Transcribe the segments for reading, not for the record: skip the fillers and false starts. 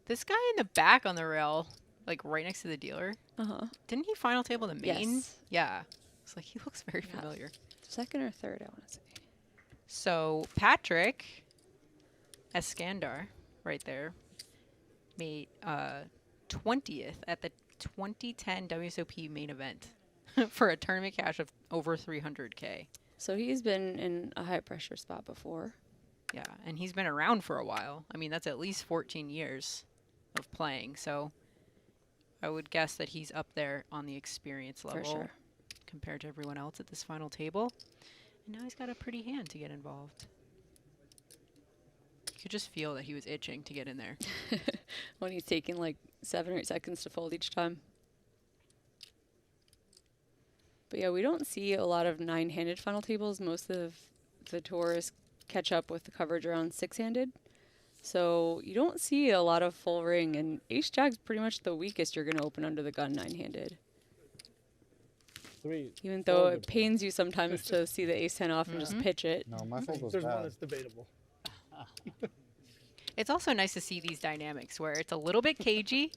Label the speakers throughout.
Speaker 1: This guy in the back on the rail, like right next to the dealer, didn't he final table the main?
Speaker 2: Yes.
Speaker 1: Yeah. It's like he looks very familiar.
Speaker 2: Second or third, I want to say.
Speaker 1: So Patrick Eskandar, right there, made 20th at the 2010 WSOP main event for a tournament cash of over 300K.
Speaker 2: So he's been in a high pressure spot before.
Speaker 1: Yeah, and he's been around for a while. I mean, that's at least 14 years of playing. So I would guess that he's up there on the experience level
Speaker 2: For sure.
Speaker 1: compared to everyone else at this final table. And now he's got a pretty hand to get involved. You could just feel that he was itching to get in there.
Speaker 2: When he's taking like 7 or 8 seconds to fold each time. But yeah, we don't see a lot of 9-handed final tables. Most of the tours catch up with the coverage around 6-handed. So you don't see a lot of full ring, and ace jack's pretty much the weakest you're going to open under the gun 9-handed. Even though it pains you sometimes to see the ace 10 off and just pitch it.
Speaker 3: No, my fold was
Speaker 4: There's
Speaker 3: bad.
Speaker 4: one that's debatable.
Speaker 1: It's also nice to see these dynamics where it's a little bit cagey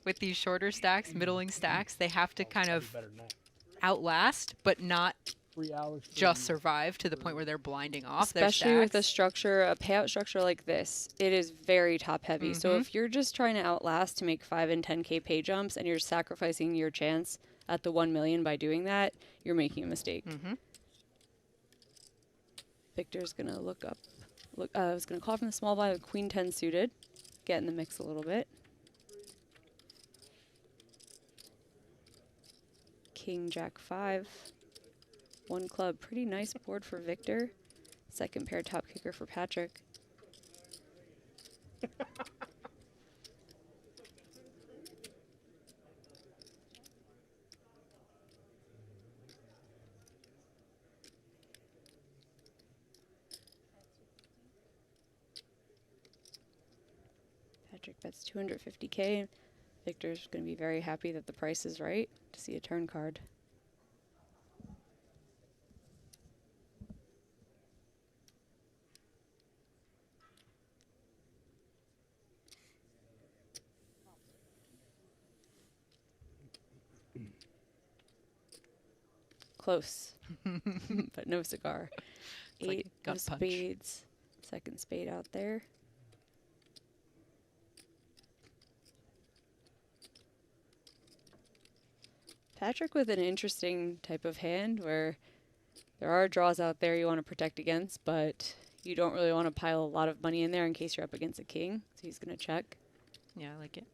Speaker 1: with these shorter stacks, middling stacks. They have to kind of
Speaker 4: Better than that.
Speaker 1: outlast, but not
Speaker 4: 3 hours.
Speaker 1: just survive to the point where they're blinding off
Speaker 2: Especially
Speaker 1: their
Speaker 2: with a
Speaker 1: stacks.
Speaker 2: structure, a payout structure like this, it is very top heavy. So if you're just trying to outlast to make 5 and 10K pay jumps and you're sacrificing your chance at the 1 million by doing that, you're making a mistake. Victor's gonna look up. I was gonna call from the small blind with Queen 10 suited, get in the mix a little bit. King Jack 5. 1 club, pretty nice board for Victor. Second pair top kicker for Patrick. Patrick bets 250K. Victor's going to be very happy that the price is right to see a turn card. Close, but no cigar.
Speaker 1: It's like
Speaker 2: 8
Speaker 1: a gut
Speaker 2: of
Speaker 1: punch.
Speaker 2: spades. Second spade out there. Patrick with an interesting type of hand where there are draws out there you want to protect against, but you don't really want to pile a lot of money in there in case you're up against a king. So he's going to check.
Speaker 1: Yeah, I like it.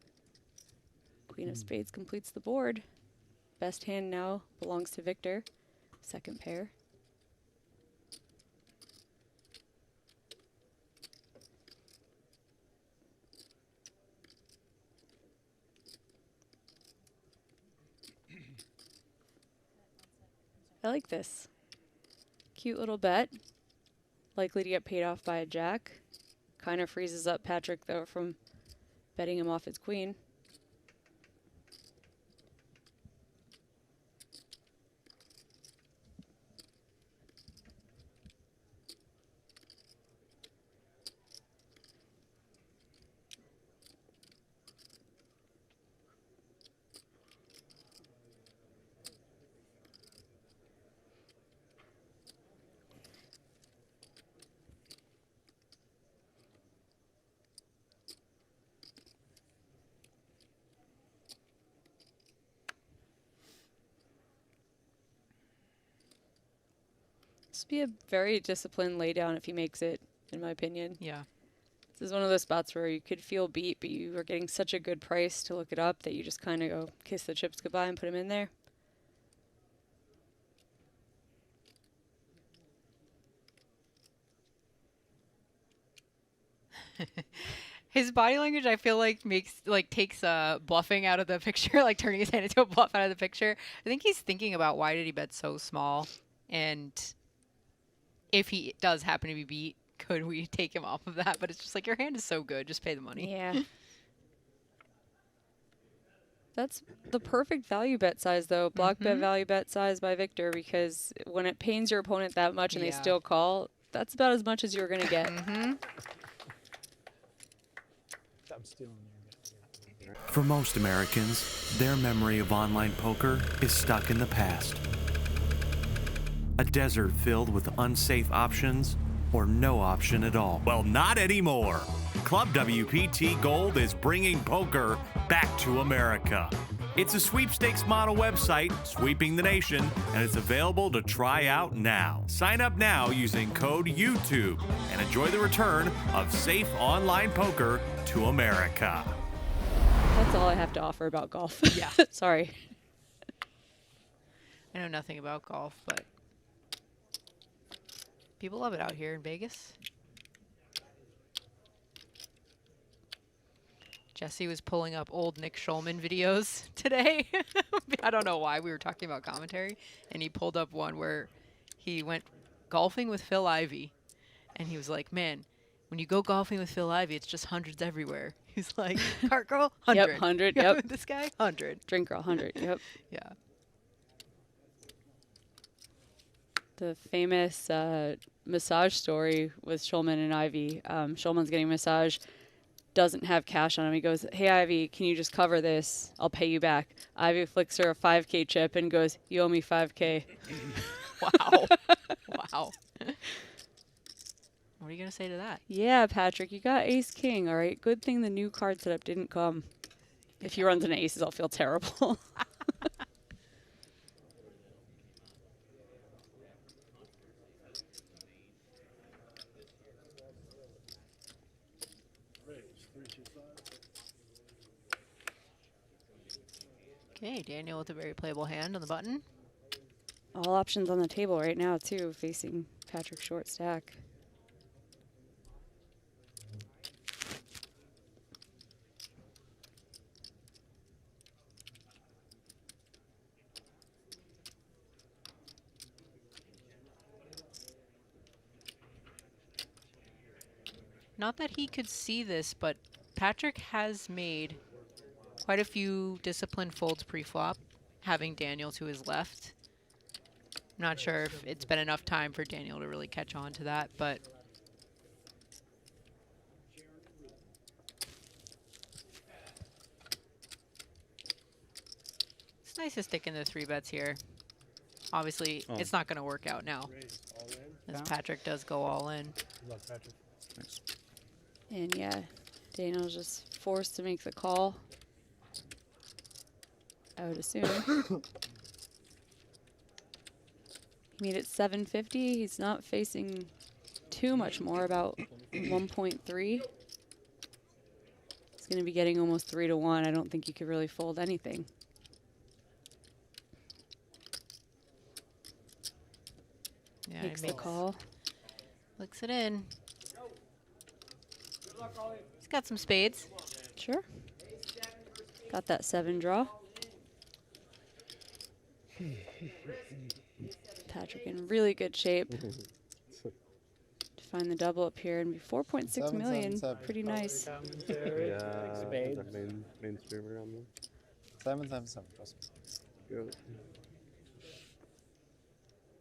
Speaker 2: Queen of spades completes the board. Best hand now belongs to Victor. Second pair. I like this. Cute little bet. Likely to get paid off by a jack. Kind of freezes up Patrick, though, from betting him off his queen. This would be a very disciplined laydown if he makes it, in my opinion.
Speaker 1: Yeah.
Speaker 2: This is one of those spots where you could feel beat, but you are getting such a good price to look it up that you just kind of go kiss the chips goodbye and put him in there.
Speaker 1: His body language, I feel like takes bluffing out of the picture, like turning his hand into a bluff out of the picture. I think he's thinking about why did he bet so small, and if he does happen to be beat, could we take him off of that? But it's just like, your hand is so good, just pay the money.
Speaker 2: Yeah. That's the perfect value bet size, though. Block bet value bet size by Victor, because when it pains your opponent that much and they
Speaker 1: Yeah.
Speaker 2: still call, that's about as much as you're going to get.
Speaker 4: I'm stealing
Speaker 3: For most Americans, their memory of online poker is stuck in the past. A desert filled with unsafe options or no option at all. Well, not anymore. ClubWPT Gold is bringing poker back to America. It's a sweepstakes model website sweeping the nation, and it's available to try out now. Sign up now using code YouTube and enjoy the return of safe online poker to America.
Speaker 2: That's all I have to offer about golf.
Speaker 1: Yeah.
Speaker 2: Sorry.
Speaker 1: I know nothing about golf, but people love it out here in Vegas. Jesse was pulling up old Nick Schulman videos today. I don't know why we were talking about commentary, and he pulled up one where he went golfing with Phil Ivey, and he was like, "Man, when you go golfing with Phil Ivey, it's just hundreds everywhere." He's like, "Cart girl, 100.
Speaker 2: Yep, 100. Yep.
Speaker 1: This guy, 100.
Speaker 2: Drink girl, 100. Yep.
Speaker 1: Yeah.
Speaker 2: The famous massage story with Schulman and Ivy. Schulman's getting a massage, doesn't have cash on him. He goes, "Hey, Ivy, can you just cover this? I'll pay you back." Ivy flicks her a 5K chip and goes, "You owe me 5K.
Speaker 1: Wow. Wow. What are you going to say to that?
Speaker 2: Yeah, Patrick, you got ace king. All right. Good thing the new card setup didn't come. If he runs into aces, I'll feel terrible.
Speaker 1: Okay, Daniel with a very playable hand on the button.
Speaker 2: All options on the table right now, too, facing Patrick's short stack.
Speaker 1: Not that he could see this, but Patrick has made quite a few disciplined folds pre-flop, having Daniel to his left. I'm not sure if it's been enough time for Daniel to really catch on to that, but it's nice to stick in the 3-bets here. Obviously, it's not going to work out now, as Patrick does go all in.
Speaker 4: Thanks.
Speaker 2: And yeah, Daniel's just forced to make the call, I would assume. He made it 750. He's not facing too much more, about 1.3. He's going to be getting almost 3 to 1. I don't think you could really fold anything.
Speaker 1: Yeah,
Speaker 2: Makes the call.
Speaker 1: Looks it in. He's got some spades.
Speaker 2: Sure. Got that 7 draw. Patrick in really good shape to find the double up here and be 4.6 million. Pretty nice.
Speaker 4: Yeah, mainstream around there.
Speaker 5: 777.
Speaker 4: Good.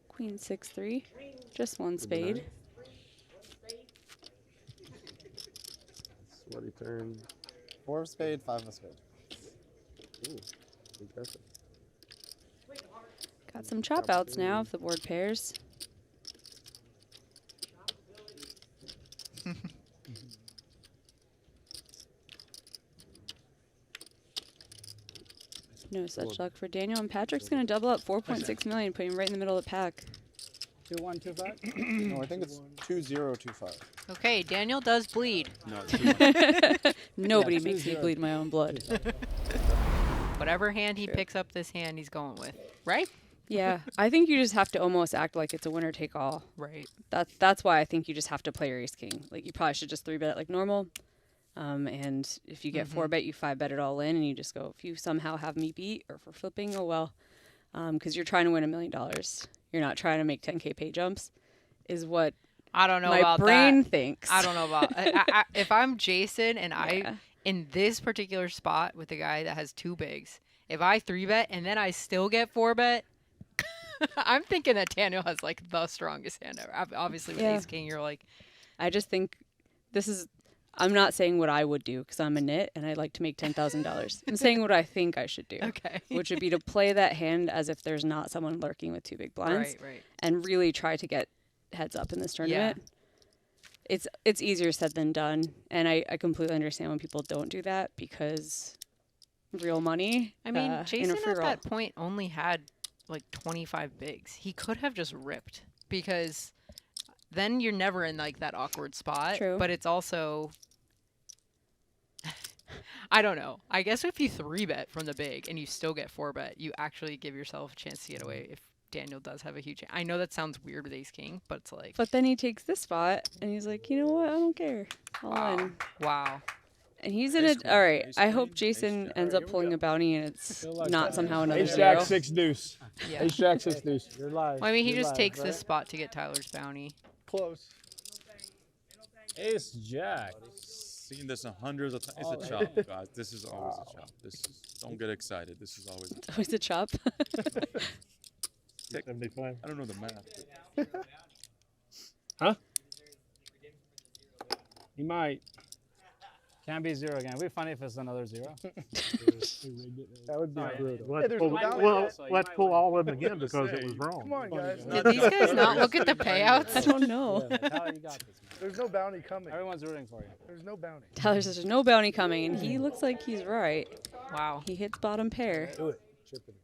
Speaker 2: Queen 6-3. Just one spade.
Speaker 4: Sweaty turn.
Speaker 5: 4 of spade, 5 of spade.
Speaker 4: Ooh, impressive.
Speaker 2: Got some chop outs now if the board pairs. No such luck for Daniel, and Patrick's going to double up 4.6 million, putting him right in the middle of the pack.
Speaker 6: 2125.
Speaker 5: No, I think it's 2025.
Speaker 1: Okay, Daniel does bleed.
Speaker 4: No,
Speaker 2: Nobody
Speaker 5: Yeah,
Speaker 2: makes me
Speaker 5: 2-0.
Speaker 2: bleed my own blood.
Speaker 1: Whatever hand he picks up this hand, he's going with. Right?
Speaker 2: Yeah, I think you just have to almost act like it's a winner take all.
Speaker 1: Right.
Speaker 2: That's why I think you just have to play your ace king. Like you probably should just 3-bet it like normal. And if you get 4-bet, you 5-bet it all in, and you just go, if you somehow have me beat, or for flipping, oh well. Because you're trying to win $1 million. You're not trying to make 10K pay jumps, is what
Speaker 1: I don't know
Speaker 2: my
Speaker 1: about
Speaker 2: brain
Speaker 1: that.
Speaker 2: thinks.
Speaker 1: I don't know about if I'm Jason and
Speaker 2: Yeah.
Speaker 1: I in this particular spot with the guy that has 2 bigs, if I 3-bet and then I still get 4-bet, I'm thinking that Daniel has like the strongest hand ever. Obviously with
Speaker 2: Yeah.
Speaker 1: ace king, you're like,
Speaker 2: I just think this is. I'm not saying what I would do because I'm a nit and I like to make $10,000. I'm saying what I think I should do,
Speaker 1: Okay.
Speaker 2: which would be to play that hand as if there's not someone lurking with 2 big blinds,
Speaker 1: Right.
Speaker 2: and really try to get heads up in this tournament. It's easier said than done, and I completely understand when people don't do that because real money.
Speaker 1: I mean,
Speaker 2: in a
Speaker 1: Jason
Speaker 2: free
Speaker 1: at
Speaker 2: roll.
Speaker 1: that point only had like 25 bigs. He could have just ripped because then you're never in like that awkward spot.
Speaker 2: True.
Speaker 1: But it's also, I don't know. I guess if you 3-bet from the big and you still get 4-bet, you actually give yourself a chance to get away if Daniel does have a huge. I know that sounds weird with ace king, but it's like.
Speaker 2: But then he takes this spot and he's like, you know what? I don't care. All in.
Speaker 1: Wow.
Speaker 2: And he's in it. All right. I hope Jason ends up pulling a bounty and it's not somehow another
Speaker 6: Ace Jack
Speaker 2: zero.
Speaker 6: 6 deuce.
Speaker 1: Yeah.
Speaker 6: Ace Jack 6 deuce. You're live.
Speaker 1: Well, I mean, he
Speaker 6: You're
Speaker 1: just
Speaker 6: live,
Speaker 1: takes
Speaker 6: right?
Speaker 1: this spot to get Tyler's bounty.
Speaker 6: Close. Ace Jack.
Speaker 7: Seen this hundreds of times. It's a chop, guys. This is always a chop. Don't get excited. This is always.
Speaker 2: It's always a chop.
Speaker 6: 75.
Speaker 7: I don't know the math.
Speaker 6: Huh? He might. Can't be 0 again. It'd be funny if it's another 0. That would be brutal.
Speaker 8: Let's pull all of them again because it was wrong.
Speaker 6: Come on, guys.
Speaker 1: Did these guys not look at the
Speaker 2: I
Speaker 1: payouts?
Speaker 2: don't know.
Speaker 6: Tyler, you got this, man. There's no bounty coming. Everyone's rooting for you. There's no bounty.
Speaker 2: Tyler says there's no bounty coming, and he looks like he's right.
Speaker 1: Wow.
Speaker 2: He hits bottom pair.
Speaker 6: Do it. Chip it.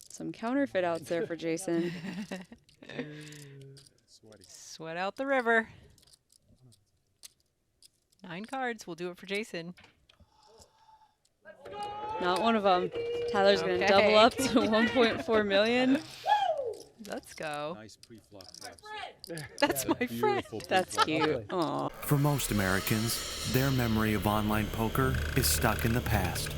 Speaker 2: Some counterfeit outs there for Jason.
Speaker 7: Sweaty.
Speaker 1: Sweat out the river. 9 cards. We'll do it for Jason.
Speaker 2: Not one of them. Tyler's going to
Speaker 1: Okay.
Speaker 2: double up to 1.4 million.
Speaker 1: Let's go.
Speaker 7: Nice pre-flop taps.
Speaker 1: That's my friend.
Speaker 7: Beautiful.
Speaker 2: That's
Speaker 7: pre-flop.
Speaker 2: cute. Aw.
Speaker 3: For most Americans, their memory of online poker is stuck in the past.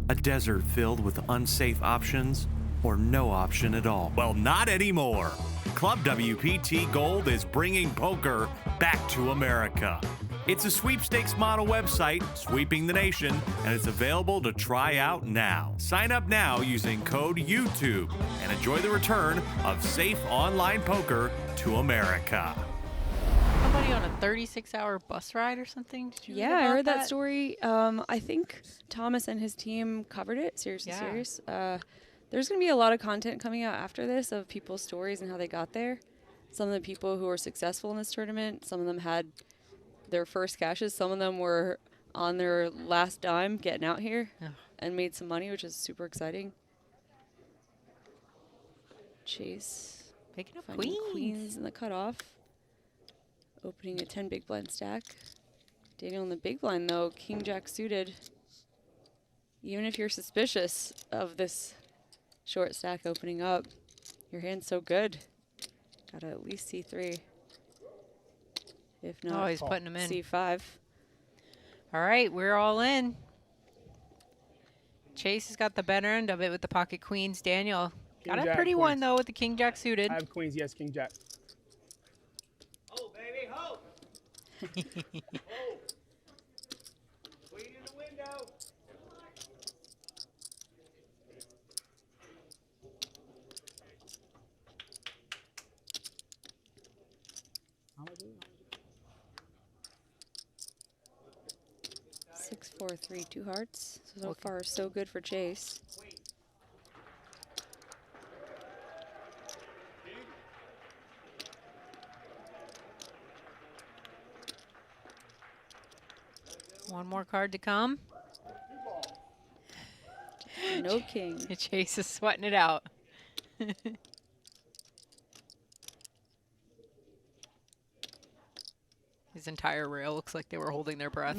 Speaker 3: A desert filled with unsafe options or no option at all. Well, not anymore. ClubWPT Gold is bringing poker back to America. It's a sweepstakes model website sweeping the nation, and it's available to try out now. Sign up now using code YouTube and enjoy the return of safe online poker to America.
Speaker 1: Somebody on a 36-hour bus ride or something? Did you read
Speaker 2: Yeah, I
Speaker 1: about
Speaker 2: heard that story. I think Thomas and his team covered it. Seriously
Speaker 1: Yeah.
Speaker 2: serious. There's going to be a lot of content coming out after this of people's stories and how they got there. Some of the people who were successful in this tournament, some of them had their first cashes. Some of them were on their last dime getting out here
Speaker 1: Ugh.
Speaker 2: and made some money, which is super exciting. Chase
Speaker 1: Picking up
Speaker 2: finding
Speaker 1: queens.
Speaker 2: queens in the cutoff. Opening a 10 big blind stack. Daniel in the big blind though, king jack suited. Even if you're suspicious of this short stack opening up, your hand's so good. Gotta at least C3. If
Speaker 1: Oh,
Speaker 2: not,
Speaker 1: he's putting them in.
Speaker 2: C5.
Speaker 1: All right, we're all in. Chase has got the better end of it with the pocket queens. Daniel got a
Speaker 6: King-jack
Speaker 1: pretty one,
Speaker 6: queens.
Speaker 1: though, with the king jack suited.
Speaker 6: I have queens. Yes, king jack.
Speaker 9: Oh, baby, ho! Queen in the window.
Speaker 2: Six, 4, 3, 2 hearts. So
Speaker 1: Okay.
Speaker 2: far, so good for Chase.
Speaker 1: One more card to come.
Speaker 2: No king.
Speaker 1: Chase is sweating it out. His entire rail looks like they were holding their breath.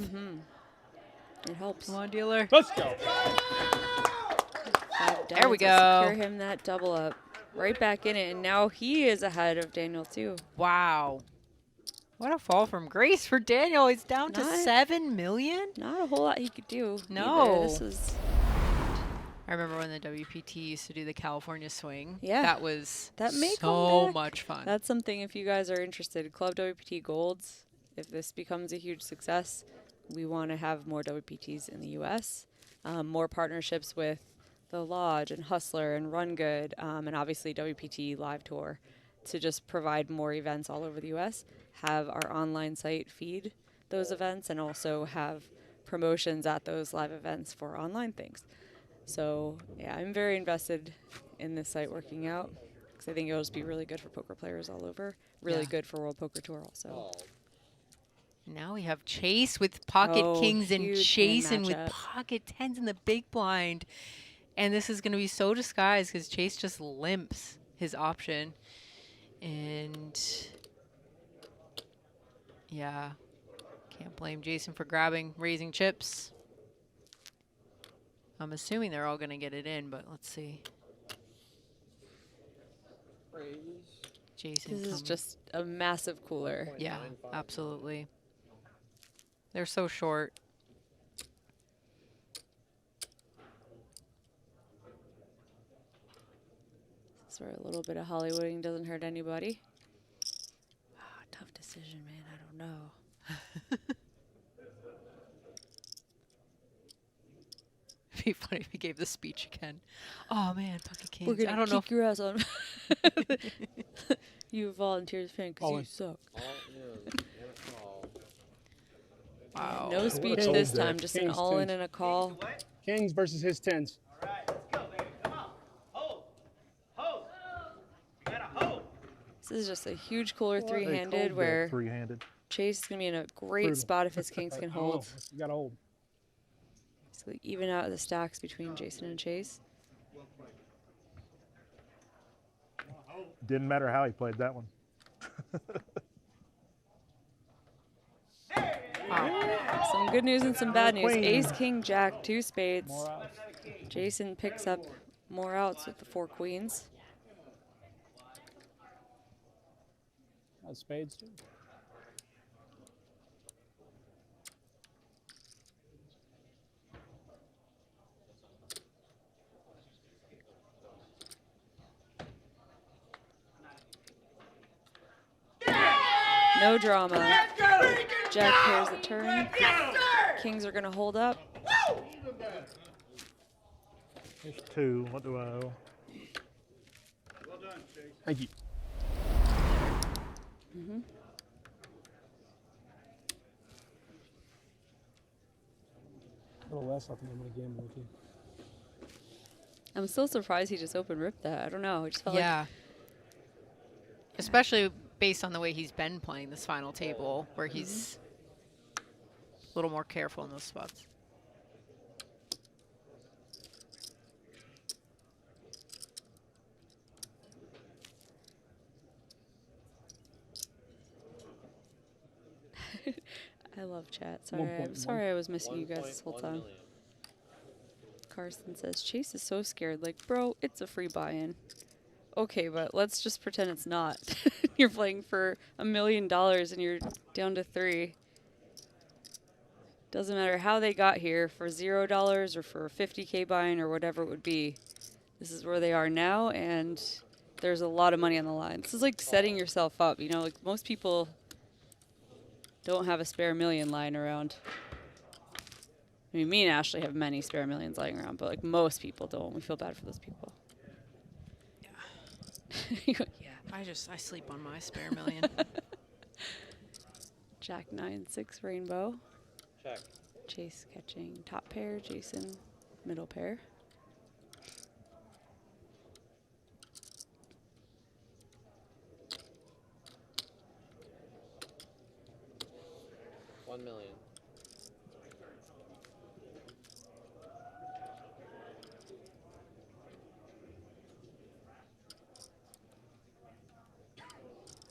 Speaker 2: It helps.
Speaker 1: Come on, dealer.
Speaker 6: Let's go.
Speaker 2: 5
Speaker 1: There we
Speaker 2: dimes will
Speaker 1: go.
Speaker 2: Secure him that double up. Right back in it, and now he is ahead of Daniel too.
Speaker 1: Wow. What a fall from grace for Daniel. He's down to
Speaker 2: Not-
Speaker 1: 7 million.
Speaker 2: Not a whole lot he could do. either.
Speaker 1: No.
Speaker 2: This was
Speaker 1: I remember when the WPT used to do the California swing.
Speaker 2: Yeah.
Speaker 1: That was
Speaker 2: That may come
Speaker 1: so
Speaker 2: back.
Speaker 1: much fun.
Speaker 2: That's something if you guys are interested. Club WPT Golds, if this becomes a huge success, we want to have more WPTs in the US. more partnerships with the Lodge and Hustler and Run Good, and obviously WPT Live Tour to just provide more events all over the U.S., have our online site feed those events, and also have promotions at those live events for online things. So yeah, I'm very invested in this site working out because I think it'll just be really good for poker players all over. Really
Speaker 1: Yeah.
Speaker 2: good for World Poker Tour also.
Speaker 1: Now we have Chase with pocket
Speaker 2: Oh,
Speaker 1: kings and
Speaker 2: huge hand
Speaker 1: Jason with
Speaker 2: matchup.
Speaker 1: pocket tens in the big blind. And this is going to be so disguised because Chase just limps his option. And yeah, can't blame Jason for raising chips. I'm assuming they're all going to get it in, but let's see. Jason
Speaker 2: This is
Speaker 1: coming.
Speaker 2: just a massive cooler.
Speaker 1: Yeah, absolutely. They're so short.
Speaker 2: So a little bit of Hollywooding doesn't hurt anybody. Tough decision, man. I don't know.
Speaker 1: It'd be funny if he gave the speech again. Oh man, pocket kings.
Speaker 2: We're gonna
Speaker 1: I don't know.
Speaker 2: kick your ass on. You volunteers fan because you suck.
Speaker 1: Wow.
Speaker 2: No speech
Speaker 6: Kings.
Speaker 2: this time. Just an
Speaker 6: Kings,
Speaker 2: all-in
Speaker 6: tens.
Speaker 2: and a call.
Speaker 6: Kings versus his tens.
Speaker 9: All right, let's go, baby. Come on. Hold. Hold. You gotta hold.
Speaker 2: This is just a huge cooler
Speaker 8: They
Speaker 2: three-handed
Speaker 8: called that
Speaker 2: where
Speaker 8: three-handed.
Speaker 2: Chase is gonna be in a great
Speaker 8: Brutal.
Speaker 2: spot if his kings can hold.
Speaker 6: You gotta hold.
Speaker 2: So even out the stacks between Jason and Chase.
Speaker 8: Didn't matter how he played that one.
Speaker 2: Some good news and some bad news.
Speaker 8: Queen.
Speaker 2: Ace, king, jack, two spades.
Speaker 6: More outs.
Speaker 2: Jason picks up more outs with the four queens.
Speaker 6: That's spades too.
Speaker 2: No drama. Jack pairs the turn. Kings are going to hold up.
Speaker 8: There's two. What do I owe?
Speaker 6: Thank you. A little less, I think I'm gonna gamble with you.
Speaker 2: I'm still surprised he just open ripped that. I don't know. I just felt like
Speaker 1: Yeah. Especially based on the way he's been playing this final table, where he's a little more careful in those spots.
Speaker 2: I love chat.
Speaker 6: One
Speaker 2: Sorry, I'm
Speaker 6: point
Speaker 2: sorry I was missing you guys this whole time. Carson says Chase is so scared. Like, bro, it's a free buy-in. Okay, but let's just pretend it's not. You're playing for $1 million and you're down to 3. Doesn't matter how they got here, for $0 or for a 50K buy-in or whatever it would be. This is where they are now, and there's a lot of money on the line. This is like setting yourself up. You know, like most people don't have a spare million lying around. I mean, me and Ashley have many spare millions lying around, but like most people don't. We feel bad for those people. Yeah.
Speaker 1: I sleep on my spare million.
Speaker 2: Jack 9-6 rainbow.
Speaker 4: Check.
Speaker 2: Chase catching top pair. Jason middle pair.
Speaker 4: $1 million.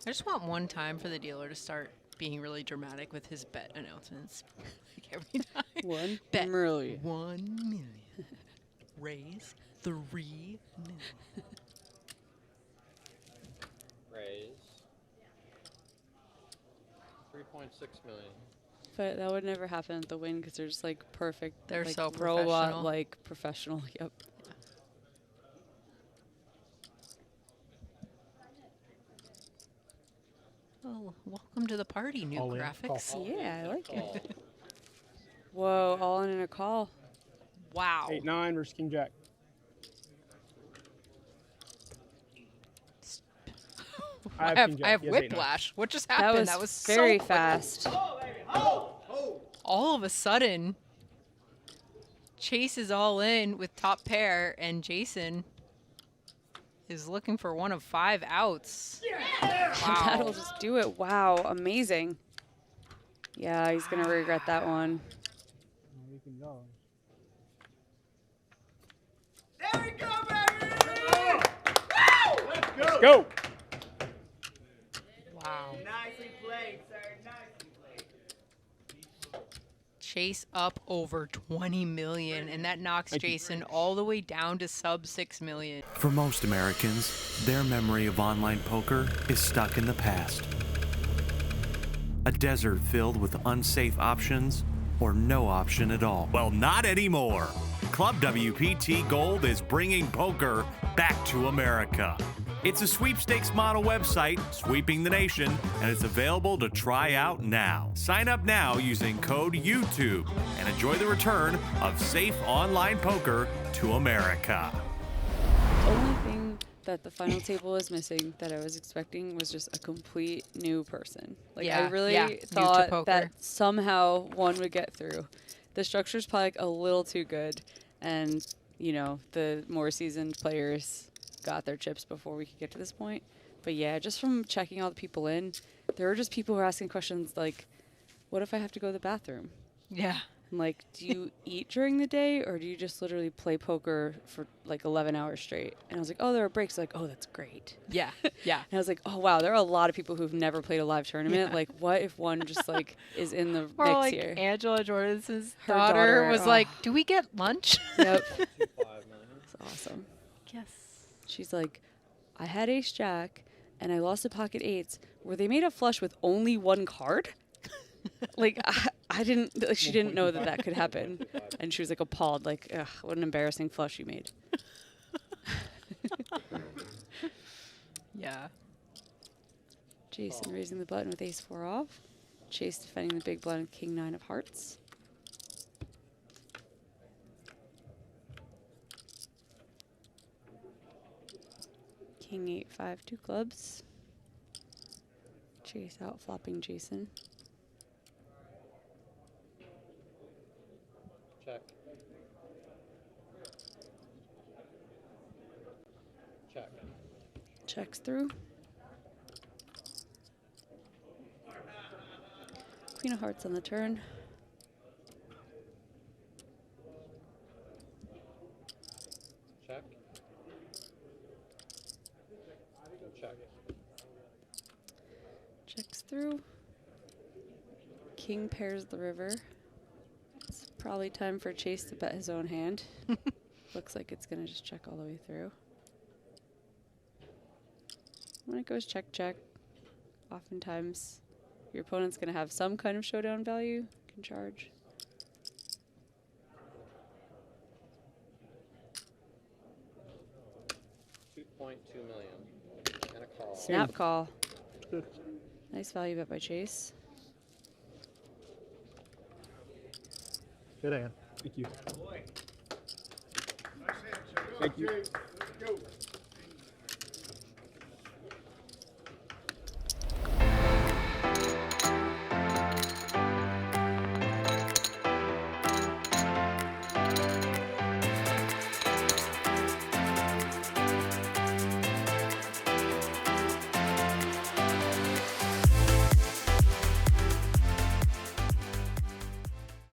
Speaker 1: I just want one time for the dealer to start being really dramatic with his bet announcements. Like every time.
Speaker 2: 1
Speaker 1: Bet
Speaker 2: million.
Speaker 1: 1 million. Raise 3 million.
Speaker 4: Raise. 3.6 million.
Speaker 2: But that would never happen at the Wynn because they're just like perfect.
Speaker 1: They're
Speaker 2: like,
Speaker 1: so
Speaker 2: robot
Speaker 1: professional.
Speaker 2: like professional. Yep.
Speaker 1: Oh, welcome to the party, new
Speaker 8: All in.
Speaker 1: graphics.
Speaker 2: Yeah, I like it. Whoa, all in a call.
Speaker 1: Wow.
Speaker 10: 8-9 versus King Jack.
Speaker 1: I
Speaker 10: King Jack.
Speaker 1: have
Speaker 10: He has 8-9.
Speaker 1: whiplash. What just
Speaker 2: That
Speaker 1: happened?
Speaker 2: was
Speaker 1: so
Speaker 2: very
Speaker 1: quick.
Speaker 2: fast.
Speaker 1: All of a sudden, Chase is all in with top pair, and Jason is looking for one of 5 outs.
Speaker 2: That'll
Speaker 1: Wow.
Speaker 2: just do it. Wow, amazing. Yeah, he's gonna regret that one.
Speaker 6: We can go.
Speaker 9: There we go, baby!
Speaker 10: Let's go.
Speaker 1: Wow.
Speaker 9: Nicely played, sir. Nicely played.
Speaker 1: Chase up over 20 million, and that knocks Jason all the way down to sub 6 million.
Speaker 3: For most Americans, their memory of online poker is stuck in the past. A desert filled with unsafe options or no option at all. Well, not anymore. ClubWPT Gold is bringing poker back to America. It's a sweepstakes model website sweeping the nation, and it's available to try out now. Sign up now using code YouTube and enjoy the return of safe online poker to America.
Speaker 2: The only thing that the final table was missing that I was expecting was just a complete new person. Like I really
Speaker 1: new to
Speaker 2: thought
Speaker 1: poker.
Speaker 2: that somehow one would get through. The structure's probably like a little too good, and you know the more seasoned players got their chips before we could get to this point. But yeah, just from checking all the people in, there were just people who were asking questions like, "What if I have to go to the bathroom?"
Speaker 1: Yeah.
Speaker 2: And like, do you eat during the day, or do you just literally play poker for like 11 hours straight? And I was like, oh, there are breaks. Like, oh, that's great.
Speaker 1: Yeah. Yeah.
Speaker 2: And I was like, oh, wow, there are a lot of people who've never played a live tournament.
Speaker 1: Yeah.
Speaker 2: Like, what if one just like is in the
Speaker 1: Or
Speaker 2: mix
Speaker 1: like
Speaker 2: here?
Speaker 1: Angela Jordan's
Speaker 2: Her
Speaker 1: daughter
Speaker 2: daughter,
Speaker 1: was
Speaker 2: oh.
Speaker 1: like, do we get lunch?
Speaker 2: Yep.
Speaker 4: 2.5 million.
Speaker 2: It's awesome.
Speaker 1: Yes.
Speaker 2: She's like, I had ace jack and I lost a pocket eights. Were they made a flush with only one card? Like, I didn't, like, she didn't know that that could happen. And she was like appalled, like, ugh, what an embarrassing flush you made.
Speaker 1: Yeah.
Speaker 2: Jason raising the button with ace-4 off. Chase defending the big blind with king-9 of hearts. King-8-5, 2 clubs. Chase out flopping Jason.
Speaker 4: Check. Check.
Speaker 2: Checks through. Queen of hearts on the turn.
Speaker 4: Check. Check.
Speaker 2: Checks through. King pairs the river. It's probably time for Chase to bet his own hand. Looks like it's going to just check all the way through. When it goes check, check, oftentimes your opponent's going to have some kind of showdown value, can charge.
Speaker 4: $2.2 million. And a call.
Speaker 2: Snap call. Nice value bet by Chase.
Speaker 8: Good hand.
Speaker 10: Thank you.
Speaker 9: Boy.
Speaker 10: Thank you.